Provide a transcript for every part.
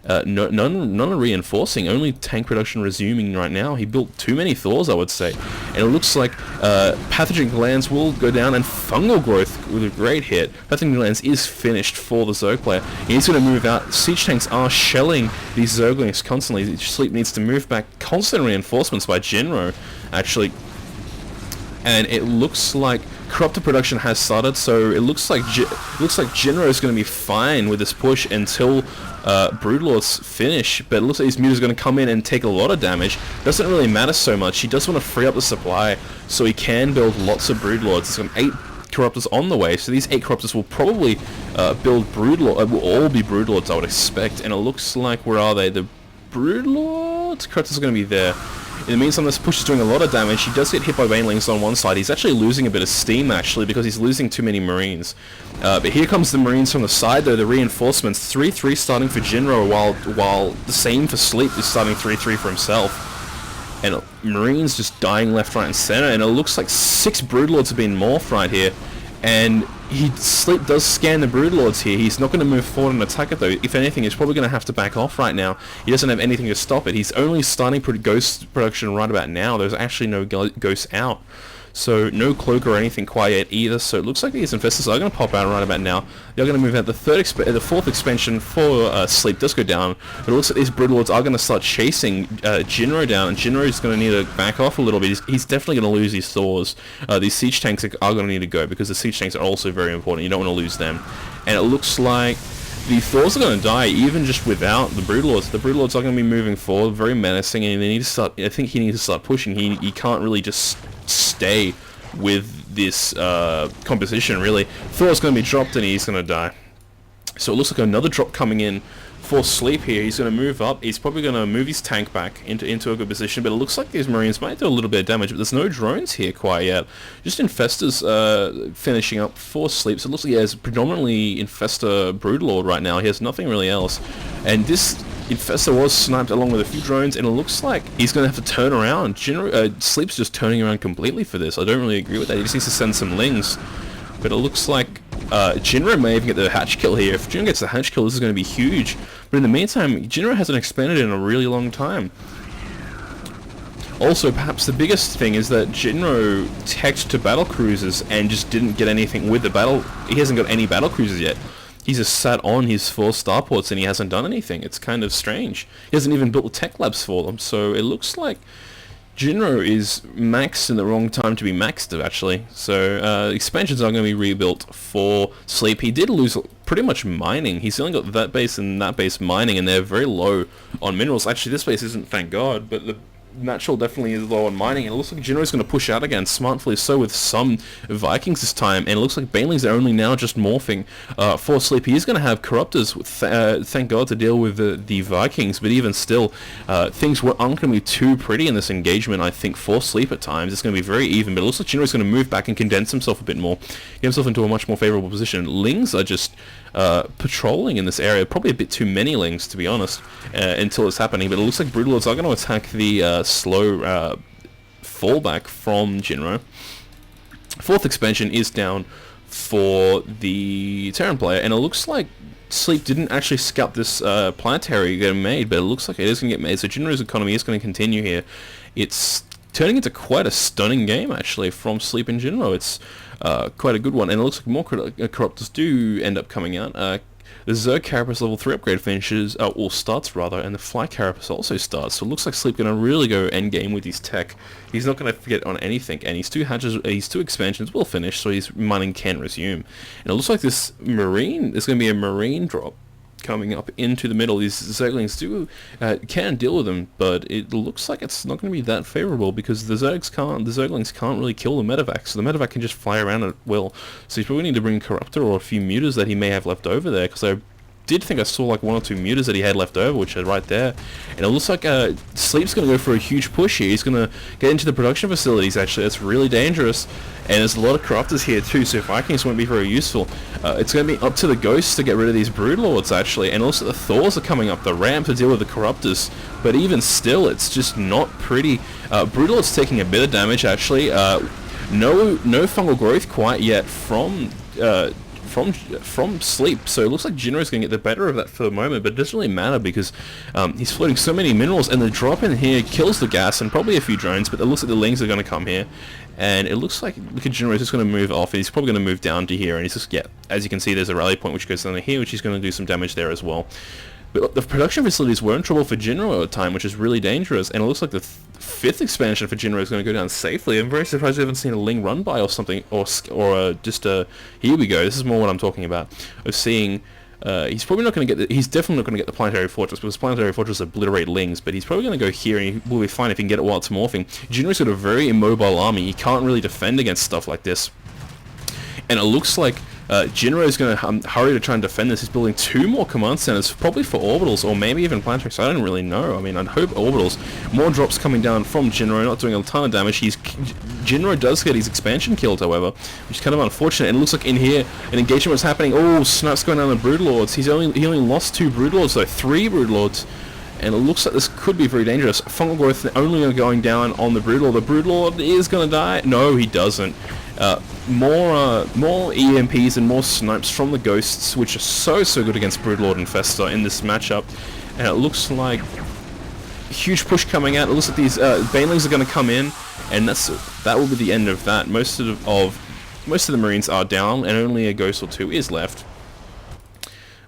none are reinforcing, only tank production resuming right now. He built too many Thors, I would say, and it looks like Pathogen Glands will go down, and Fungal Growth with a great hit. Pathogen Glands is finished for the Zerg player. He's going to move out. Siege tanks are shelling these Zerglings constantly. Sleep needs to move back. Constant reinforcements by Jinro, actually. And it looks like Corruptor production has started, so it looks like Jinro is going to be fine with this push until Broodlords finish. But it looks like his Muta is going to come in and take a lot of damage. Doesn't really matter so much. He does want to free up the supply so he can build lots of Broodlords. There's 8 Corruptors on the way, so these 8 Corruptors will probably build Broodlords. Will all be Broodlords, I would expect. And it looks like, where are they? The Broodlords? Corruptors are going to be there. In the meantime, this push is doing a lot of damage. He does get hit by Banelings on one side. He's actually losing a bit of steam, actually, because he's losing too many Marines. But here comes the Marines from the side, though, the reinforcements. 3-3 starting for Jinro, while the same for Sleep is starting 3-3 for himself. And Marines just dying left, right, and center. And it looks like 6 Broodlords have been morphed right here. And Sleep does scan the Broodlords here. He's not going to move forward and attack it, though. If anything, he's probably going to have to back off right now. He doesn't have anything to stop it. He's only starting ghost production right about now. There's actually no ghosts out. So no cloak or anything quite yet either. So it looks like these infestors are going to pop out right about now. They're going to move out. The 4th expansion for Sleep does go down. But it looks like these Broodlords are going to start chasing Jinro down. And Jinro is going to need to back off a little bit. He's definitely going to lose his Thors. These siege tanks are going to need to go, because the siege tanks are also very important. You don't want to lose them. And it looks like the Thors are going to die even just without the Broodlords. The Broodlords are going to be moving forward, very menacing, and they need to start. I think he needs to start pushing. He can't really just stay with this composition, really. Thor's going to be dropped and he's going to die. So it looks like another drop coming in for Sleep here. He's going to move up. He's probably going to move his tank back into a good position, but it looks like these Marines might do a little bit of damage, but there's no drones here quite yet. Just Infestors finishing up for Sleep. So it looks like he has predominantly Infestor Broodlord right now. He has nothing really else. And this Infestor was sniped along with a few drones, and it looks like he's going to have to turn around. Sleep's just turning around completely for this. I don't really agree with that. He just needs to send some Lings. But it looks like Jinro may even get the hatch kill here. If Jinro gets the hatch kill, this is going to be huge. But in the meantime, Jinro hasn't expanded in a really long time. Also, perhaps the biggest thing is that Jinro teched to battle cruisers and just didn't get anything with the battle. He hasn't got any battle cruisers yet. He's just sat on his 4 starports and he hasn't done anything. It's kind of strange. He hasn't even built the tech labs for them. So it looks like Jinro is maxed in the wrong time to be maxed, actually. So expansions are going to be rebuilt for Sleep. He did lose pretty much mining. He's only got that base and that base mining, and they're very low on minerals. Actually, this base isn't, thank God, but the natural definitely is low on mining, and it looks like Jinro's going to push out again, smartly so, with some Vikings this time, and it looks like Banelings are only now just morphing for Sleep. He is going to have Corruptors, thank God, to deal with the Vikings, but even still, things aren't going to be too pretty in this engagement, I think, for Sleep at times. It's going to be very even, but it looks like Jinro's going to move back and condense himself a bit more, get himself into a much more favourable position. Lings are just patrolling in this area, probably a bit too many Lings, to be honest, until it's happening, but it looks like Broodlords are going to attack the slow fallback from Jinro. 4th expansion is down for the Terran player, and it looks like Sleep didn't actually scout this planetary getting made, but it looks like it is going to get made, so Jinro's economy is going to continue here. It's turning into quite a stunning game, actually, from Sleep and Jinro. It's quite a good one, and it looks like more Corruptors do end up coming out. The Zerg Carapace level 3 upgrade finishes, or starts rather, and the Fly Carapace also starts, so it looks like Sleep going to really go endgame with his tech. He's not going to forget on anything, and his 2 expansions will finish, so his mining can resume. And it looks like there's going to be a Marine drop coming up into the middle. These Zerglings can deal with them, but it looks like it's not going to be that favorable, because the Zerglings can't really kill the Medevac, so the Medevac can just fly around at will. So he's probably need to bring Corruptor or a few Mutas that he may have left over there, because I did think I saw like 1 or 2 Mutas that he had left over, which are right there. And it looks like Sleep's going to go for a huge push here. He's going to get into the production facilities, actually. That's really dangerous. And there's a lot of Corruptors here too, so Vikings won't be very useful. It's going to be up to the Ghosts to get rid of these Broodlords, actually. And also the Thors are coming up the ramp to deal with the Corruptors. But even still, it's just not pretty. Broodlord's taking a bit of damage, actually. No fungal growth quite yet from from Sleep. So it looks like Jinro's going to get the better of that for the moment, but it doesn't really matter because he's floating so many minerals, and the drop in here kills the gas and probably a few drones, but it looks like the Lings are going to come here, and it looks like LiquidJinro is just going to move off, and he's probably going to move down to here, and he's just, yeah, as you can see, there's a rally point which goes down to here, which is going to do some damage there as well. But the production facilities were in trouble for Jinro at the time, which is really dangerous, and it looks like the fifth expansion for Jinro is going to go down safely. I'm very surprised we haven't seen a Ling run by or something, or just a, here we go, this is more what I'm talking about, of seeing, he's probably not going to get, he's definitely not going to get the Planetary Fortress, because Planetary Fortress obliterate Lings, but he's probably going to go here, and he will be fine if he can get it while it's morphing. Jinro's got a very immobile army, he can't really defend against stuff like this, and it looks like Jinro is going to hurry to try and defend this. He's building 2 more command centers, probably for orbitals, or maybe even planetary, so I don't really know. I mean, I'd hope orbitals. More drops coming down from Jinro, not doing a ton of damage. Jinro does get his expansion killed, however, which is kind of unfortunate. And it looks like in here, an engagement was happening. Oh, snipes going down on Broodlords. He only lost 2 Broodlords, though, 3 Broodlords. And it looks like this could be very dangerous. Fungal growth only going down on the Broodlord. The Broodlord is going to die. No, he doesn't. More EMPs and more snipes from the Ghosts, which are so good against Broodlord and Fester in this matchup. And it looks like a huge push coming out. It looks like these Banelings are going to come in, and that will be the end of that. Most of the Marines are down, and only a Ghost or 2 is left.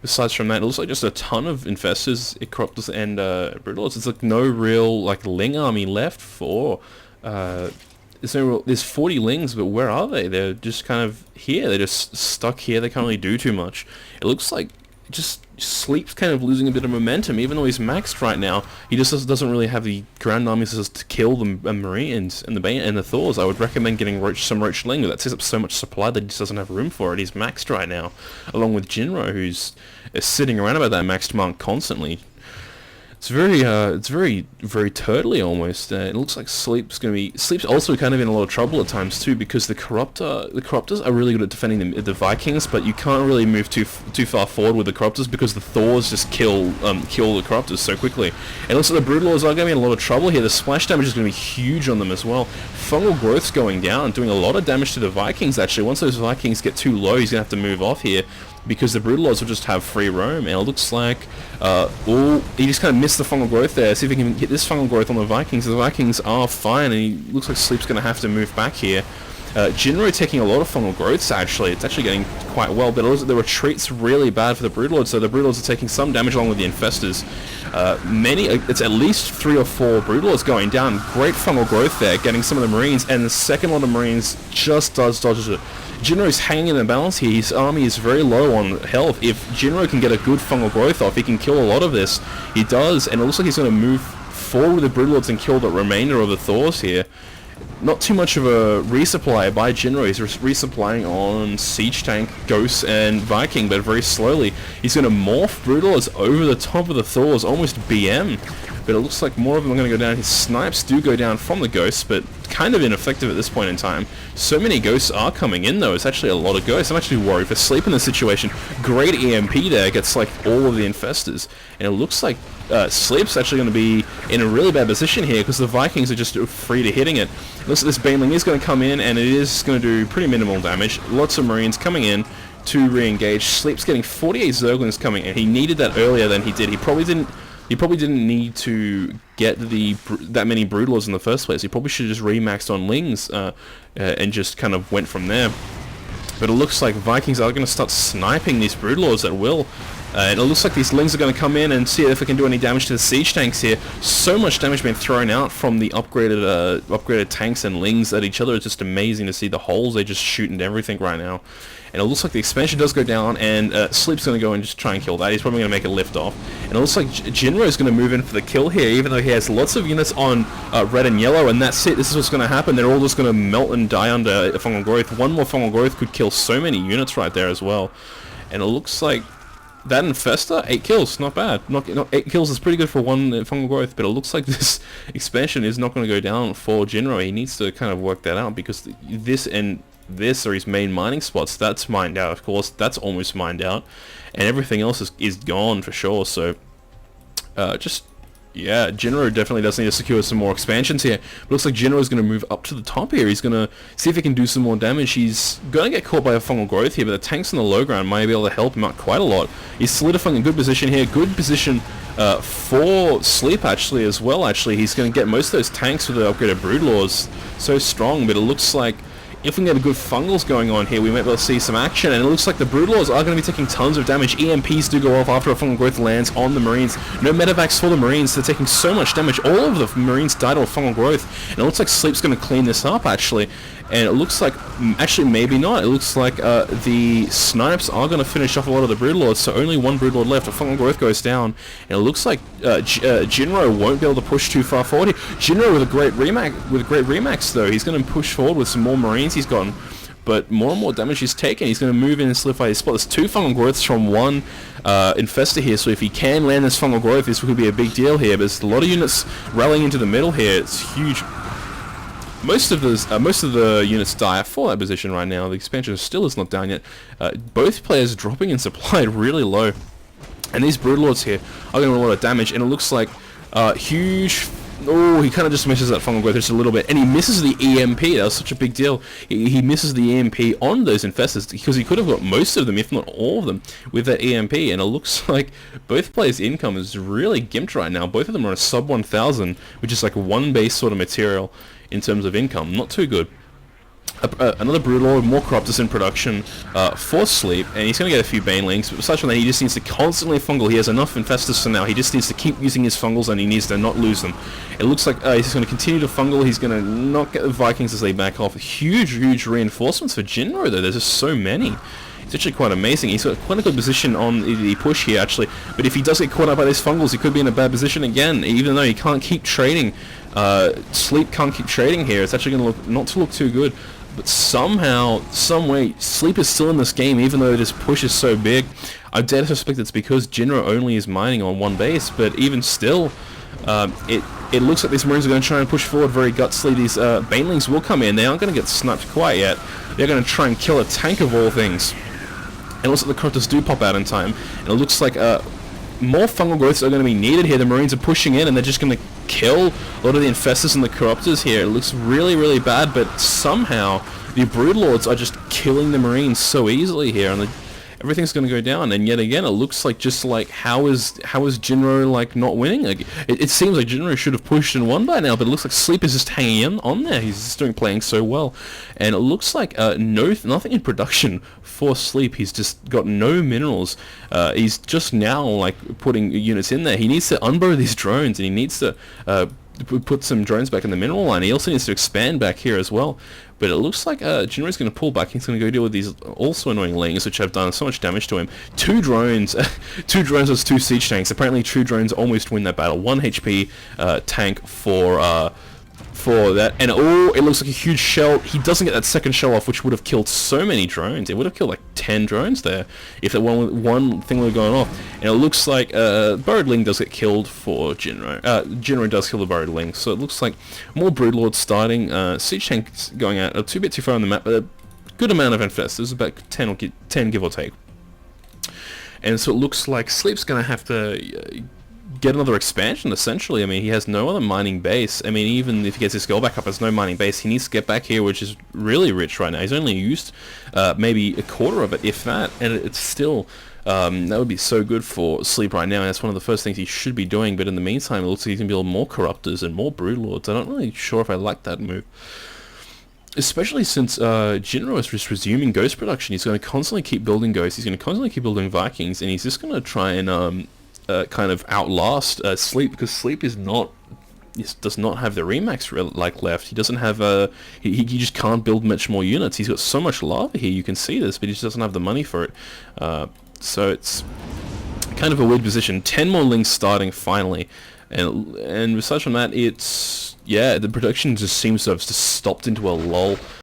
Besides from that, it looks like just a ton of Infestors, Ecropters, and Broodlords. It's like no real Ling army left for. There's 40 Lings, but where are they? They're just kind of here. They're just stuck here. They can't really do too much. It looks like just Sleep's kind of losing a bit of momentum, even though he's maxed right now. He just doesn't really have the ground armies to kill the Marines and the Thors. I would recommend getting some Roach Ling, but that takes up so much supply that he just doesn't have room for it. He's maxed right now, along with Jinro, who's sitting around about that maxed mark constantly. It's very turtly almost. It looks like Sleep's also kind of in a lot of trouble at times too, because the Corruptors are really good at defending the Vikings, but you can't really move too far forward with the Corruptors because the Thors just kill the Corruptors so quickly. And it looks like the Broodlords are going to be in a lot of trouble here. The splash damage is going to be huge on them as well. Fungal growth's going down, doing a lot of damage to the Vikings actually. Once those Vikings get too low, he's going to have to move off here, because the Broodlords will just have free roam, and it looks like he just kind of missed the fungal growth there. See if he can hit this fungal growth on the Vikings. The Vikings are fine, and he looks like Sleep's going to have to move back here. Jinro taking a lot of fungal growths actually. It's actually getting quite well, but also the retreat's really bad for the Broodlords, so the Broodlords are taking some damage along with the Infestors. It's at least 3 or 4 Broodlords going down. Great fungal growth there, getting some of the Marines, and the second lot of Marines just dodges it. Jinro's hanging in the balance here. His army is very low on health. If Jinro can get a good fungal growth off, he can kill a lot of this. He does, and it looks like he's going to move forward with the Broodlords and kill the remainder of the Thors here. Not too much of a resupply by Jinro. He's resupplying on Siege Tank, Ghost, and Viking, but very slowly. He's going to morph Broodlords over the top of the Thors, almost BM. But it looks like more of them are going to go down. His snipes do go down from the Ghosts, but kind of ineffective at this point in time. So many Ghosts are coming in, though. It's actually a lot of Ghosts. I'm actually worried for Sleep in this situation. Great EMP there. Gets like all of the Infestors. And it looks like Sleep's actually going to be in a really bad position here, because the Vikings are just free to hitting it. Looks like this Baneling is going to come in, and it is going to do pretty minimal damage. Lots of Marines coming in to re-engage. Sleep's getting 48 Zerglings coming in. He needed that earlier than he did. He probably didn't need to get that many Broodlords in the first place. He probably should have just remaxed on Lings and just kind of went from there. But it looks like Vikings are going to start sniping these Broodlords at will. And it looks like these Lings are going to come in and see if it can do any damage to the Siege Tanks here. So much damage being thrown out from the upgraded tanks and Lings at each other. It's just amazing to see the holes they just shoot into everything right now. And it looks like the expansion does go down, and Sleep's going to go and just try and kill that. He's probably going to make a lift off. And it looks like Jinro is going to move in for the kill here, even though he has lots of units on red and yellow, and that's it. This is what's going to happen. They're all just going to melt and die under fungal growth. One more fungal growth could kill so many units right there as well. And it looks like that Infestor, 8 kills, not bad. Not 8 kills is pretty good for one fungal growth, but it looks like this expansion is not going to go down for Jinro. He needs to kind of work that out, because this are his main mining spots. That's mined out, of course. That's almost mined out, and everything else is gone for sure. So just Yeah, Jinro definitely does need to secure some more expansions here. But looks like Jinro is going to move up to the top here. He's going to see if he can do some more damage. He's going to get caught by a fungal growth here, but the tanks on the low ground might be able to help him out quite a lot. He's solidifying a good position here. Good position for Sleep, actually, as well, actually. He's going to get most of those tanks with the upgraded Broodlords. So strong, but it looks like if we can get a good fungals going on here, we might be able to see some action, and it looks like the Broodlords are going to be taking tons of damage. EMPs do go off after a fungal growth lands on the Marines. No medevacs for the Marines, they're taking so much damage. All of the Marines died of fungal growth, and it looks like Sleep's going to clean this up, actually. And it looks like, actually maybe not, it looks like the Snipes are going to finish off a lot of the Broodlords, so only one Broodlord left. A fungal growth goes down, and it looks like Jinro won't be able to push too far forward here. Jinro with a great remax though. He's going to push forward with some more Marines he's gotten, but more and more damage he's taken. He's going to move in and solidify his spot. There's two fungal growths from one infestor here, so if he can land this fungal growth, this could be a big deal here. But there's a lot of units rallying into the middle here. It's huge. Most of the units die for that position right now. The expansion still is not down yet. Both players dropping in supply really low, and these Broodlords here are going to do a lot of damage. And it looks like huge. Oh, he kind of just misses that fungal growth just a little bit, and he misses the EMP. That was such a big deal. He misses the EMP on those infestors because he could have got most of them, if not all of them, with that EMP. And it looks like both players' income is really gimped right now. Both of them are a sub 1,000, which is like one base sort of material in terms of income. Not too good. Another Broodlord, more Corruptors in production for Sleep, and he's going to get a few Banelings, but aside from that, he just needs to constantly fungal. He has enough Infestors for now. He just needs to keep using his fungals, and he needs to not lose them. It looks like he's going to continue to fungal. He's going to not get the Vikings as they back off. Huge reinforcements for Jinro, though. There's just so many. It's actually quite amazing. He's got quite a good position on the push here, actually. But if he does get caught up by these fungals, he could be in a bad position again, even though he can't keep trading. Sleep can't keep trading here. It's actually going to not look too good. But somehow, some way, Sleep is still in this game, even though this push is so big. I dare to suspect it's because Jinro only is mining on one base, but even still, it looks like these Marines are going to try and push forward very gutsily. These Banelings will come in. They aren't going to get sniped quite yet. They're going to try and kill a tank of all things. And also the Corruptors do pop out in time. And it looks like more fungal growths are going to be needed here. The Marines are pushing in, and they're just going to kill a lot of the Infestors and the Corruptors here. It looks really bad, but somehow the Broodlords are just killing the Marines so easily here, and everything's going to go down. And yet again, it looks like just like how is Jinro like not winning? Like it seems like Jinro should have pushed and won by now, but it looks like Sleep is just hanging on there. He's just playing so well, and it looks like nothing in production for Sleep. He's just got no minerals. He's just now like putting units in there. He needs to unburrow these drones, and he needs to put some drones back in the mineral line. He also needs to expand back here as well. But it looks like Jinro's going to pull back. He's going to go deal with these also annoying Lings, which have done so much damage to him. Two drones as two siege tanks. Apparently, two drones almost win that battle. 1 HP tank for that, and it looks like a huge shell. He doesn't get that second shell off, which would have killed so many drones. It would have killed like 10 drones there if that one thing would have gone off. And it looks like Burrowed Ling does get killed for Jinro. Jinro does kill the Burrowed Ling, so it looks like more Broodlords starting. Siege tanks going out a bit too far on the map, but a good amount of Infestors, about 10 give or take. And so it looks like Sleep's going to have to get another expansion, essentially. I mean, he has no other mining base. I mean, even if he gets his skill back up, there's no mining base. He needs to get back here, which is really rich right now. He's only used maybe a quarter of it, if that, and it's still that would be so good for Sleep right now, and that's one of the first things he should be doing. But in the meantime, it looks like he's going to build more Corruptors and more Broodlords. I'm not really sure if I like that move, especially since Jinro is just resuming Ghost production. He's going to constantly keep building Ghosts. He's going to constantly keep building Vikings, and he's just going to try and kind of outlast Sleep, because Sleep does not have the Remax left. He doesn't have he just can't build much more units. He's got so much lava here, you can see this, but he just doesn't have the money for it. So it's kind of a weird position. 10 more Lings starting finally, and aside from that, it's the production just seems to have just stopped into a lull.